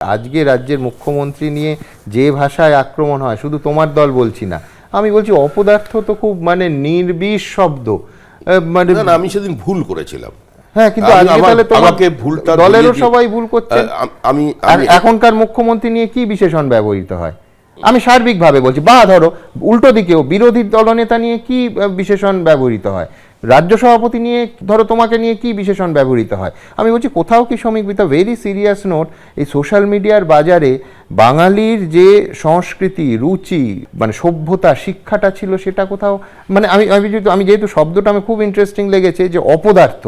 আজকে রাজ্যের মুখ্যমন্ত্রী নিয়ে যে ভাষায় আক্রমণ হয়, শুধু তোমার দল বলছি না, আমি বলছি অপদার্থ তো খুব মানে নির্বিষ শব্দ, মানে না, আমি সেদিন ভুল করেছিলাম। হ্যাঁ, কিন্তু আজকে তাহলে আমাকে ভুলটা দলেরও সবাই ভুল করছে। আমি এখনকার মুখ্যমন্ত্রী নিয়ে কি বিশেষণ ব্যবহৃত হয়? আমি সার্বিকভাবে বলছি, বা ধরো উল্টো দিকেও বিরোধী দলনেতা নিয়ে কি বিশেষণ ব্যবহৃত হয়, রাজ্য সভাপতি নিয়ে ধরো তোমাকে নিয়ে কি বিশেষণ ব্যবহৃত হয়? আমি বলছি কোথাও কি শ্রমিক বিতা ভেরি সিরিয়াস নোট, এই সোশ্যাল মিডিয়ার বাজারে বাঙালির যে সংস্কৃতি, রুচি, মানে সভ্যতা, শিক্ষাটা ছিল, সেটা কোথাও মানে আমি যেহেতু শব্দটা আমি খুব ইন্টারেস্টিং লেগেছে যে অপদার্থ,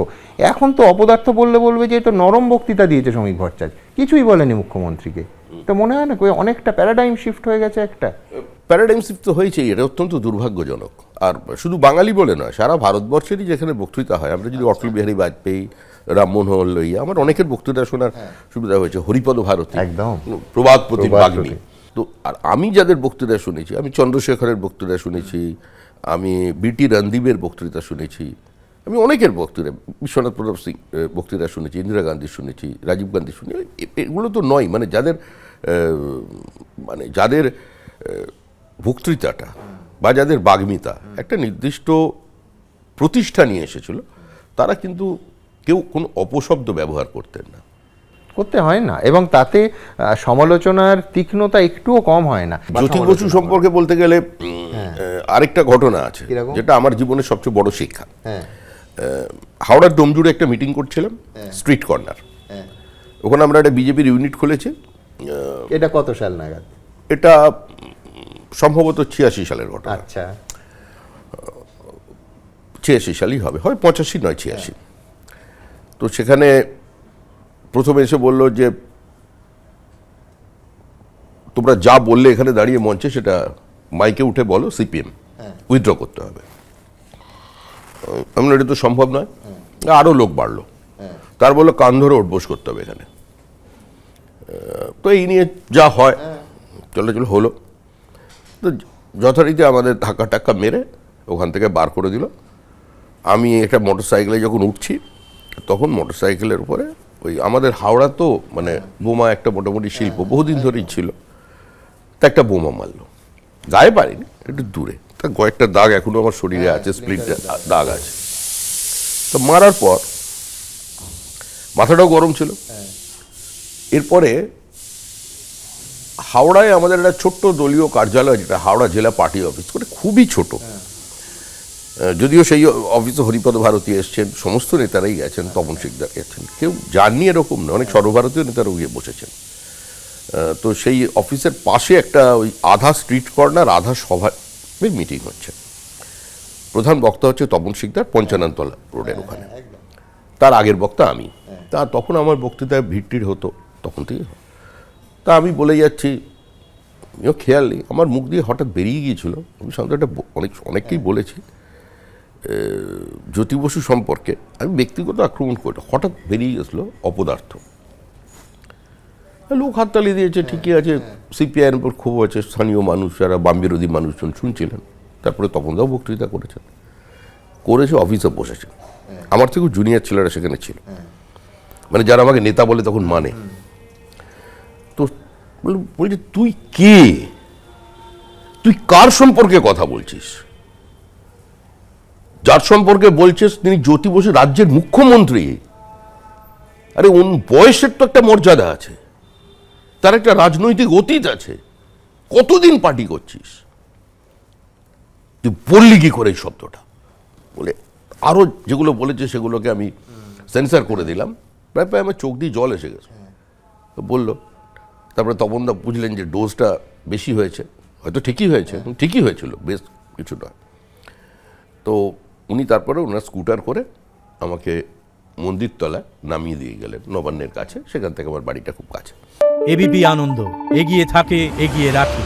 এখন তো অপদার্থ বলবে যে তো নরম বক্তৃতা দিয়েছে শ্রমিক ভট্টাচার্য, কিছুই বলেনি মুখ্যমন্ত্রীকে। তো মনে হয় না অনেকটা প্যারাডাইম শিফট হয়ে গেছে? একটা প্যারাডাইম শিফট তো হয়েছেই, এটা অত্যন্ত দুর্ভাগ্যজনক। আর শুধু বাঙালি বলে নয়, সারা ভারতবর্ষেরই যেখানে বক্তৃতা হয়, আমরা যদি অটল বিহারী বাজপেয়ী, রামমোহন লইয়া, আমার অনেকের বক্তৃতা শোনার সুবিধা হয়েছে, হরিপদ ভারতী, একদম প্রবাদপতি বাগ্মী। তো আর আমি যাদের বক্তৃতা শুনেছি, আমি চন্দ্রশেখরের বক্তৃতা শুনেছি, আমি বিটি রণদীপের বক্তৃতা শুনেছি, আমি অনেকের বক্তৃতা, বিশ্বনাথ প্রতাপ সিং বক্তৃতা শুনেছি, ইন্দিরা গান্ধী শুনেছি, রাজীব গান্ধী শুনেছি। এগুলো তো নয়, মানে যাদের বক্তৃতাটা বা যাদের বাগ্মিতা একটা নির্দিষ্ট প্রতিষ্ঠা নিয়ে এসেছিল, তারা কিন্তু কেউ কোনো অপশব্দ ব্যবহার করতেন না, করতে হয় না, এবং তাতে সমালোচনার তীক্ষ্ণতা একটুও কম হয় না। জ্যোতি বসু সম্পর্কে বলতে গেলে আরেকটা ঘটনা আছে যেটা আমার জীবনের সবচেয়ে বড় শিক্ষা। হাওড়ার ডোমজুড়ে একটা মিটিং করছিলাম, স্ট্রিট কর্নার, ওখানে আমরা একটা বিজেপির ইউনিট খুলেছি। এটা কত সাল নাগাদ? এটা সম্ভবত 86 সালের ঘটনা। আচ্ছা, 86 সালই হবে, হয় 85 নয় 86। তো সেখানে প্রথমে এসে বললো যে তোমরা যা বললে এখানে দাঁড়িয়ে মঞ্চে, সেটা মাইকে উঠে বলো, সিপিএম উইথড্র করতে হবে। এটা তো সম্ভব নয়। আরও লোক বাড়লো, তার বললো কান ধরে উঠবোস করতে হবে এখানে। তো এই নিয়ে যা হয় চলো হলো। তো যথারীতি আমাদের ধাক্কা টাক্কা মেরে ওখান থেকে বার করে দিল। আমি একটা মোটর সাইকেলে যখন উঠছি, তখন মোটর সাইকেলের উপরে ওই আমাদের হাওড়া তো মানে বোমা একটা মোটামুটি শিল্প বহুদিন ধরেই ছিল, তা একটা বোমা মারলো, গায়ে পারিনি, একটু দূরে, তা কয়েকটা দাগ এখনো আমার শরীরে আছে, স্প্লিট দাগ আছে। তো মারার পর মাথাটাও গরম ছিল। এরপরে হাওড়ায় আমাদের একটা ছোট্ট দলীয় কার্যালয়, যেটা হাওড়া জেলা পার্টি অফিস, করে খুবই ছোট, যদিও সেই অফিসে হরিপদ ভারতী এসছেন, সমস্ত নেতারাই গেছেন, তপন শিকদার গেছেন, কেউ যাননি এরকম না, অনেক সর্বভারতীয় নেতারাও গিয়ে বসেছেন। তো সেই অফিসের পাশে একটা ওই আধা স্ট্রিট কর্নার আধা সভার মিটিং হচ্ছে। প্রধান বক্তা হচ্ছে তপন শিকদার, পঞ্চাননতলা রোডের ওখানে, তার আগের বক্তা আমি। তা তখন আমার বক্তৃতায় ভিড় হতো তখন থেকে। তা আমি বলে যাচ্ছি, খেয়াল নেই, আমার মুখ দিয়ে হঠাৎ বেরিয়ে গিয়েছিল, আমি সাধারণত এটা অনেককেই বলেছি, জ্যোতি বসু সম্পর্কে আমি ব্যক্তিগত আক্রমণ করি, হঠাৎ বেরিয়ে গেছিলো অপদার্থ। লোক হাততালি দিয়েছে, ঠিকই আছে, সিপিআইয়ের উপর ক্ষোভ আছে, স্থানীয় মানুষ যারা বাম বিরোধী মানুষজন শুনছিলেন। তারপরে তপনদাও বক্তৃতা করেছে, অফিসে বসেছে, আমার থেকেও জুনিয়র ছেলেরা সেখানে ছিল, মানে যারা আমাকে নেতা বলে তখন মানে। তো বলছে, তুই কে, তুই কার সম্পর্কে কথা বলছিস? যার সম্পর্কে বলছিস তিনি জ্যোতি বসু, রাজ্যের মুখ্যমন্ত্রী। আরে বয়সের তো একটা মর্যাদা আছে, তার একটা রাজনৈতিক অতীত আছে, কতদিন পার্টি করছিস, তুই বললি কি করে এই শব্দটা? বলে আরো যেগুলো বলেছে সেগুলোকে আমি সেন্সার করে দিলাম, প্রায় আমার চোখ দিয়ে জল এসে গেছে। তো বললো, তারপরে তপনদা বুঝলেন যে ডোজটা বেশি হয়েছে, হয়তো ঠিকই হয়েছিল, বেশ কিছু নয়। তো উনি তারপরে ওনার স্কুটার করে আমাকে মন্দিরতলায় নামিয়ে দিয়ে গেলেন, নবান্নের কাছে, সেখান থেকে আমার বাড়িটা খুব কাছে। এবিপি আনন্দ, এগিয়ে থাকে, এগিয়ে রাখে।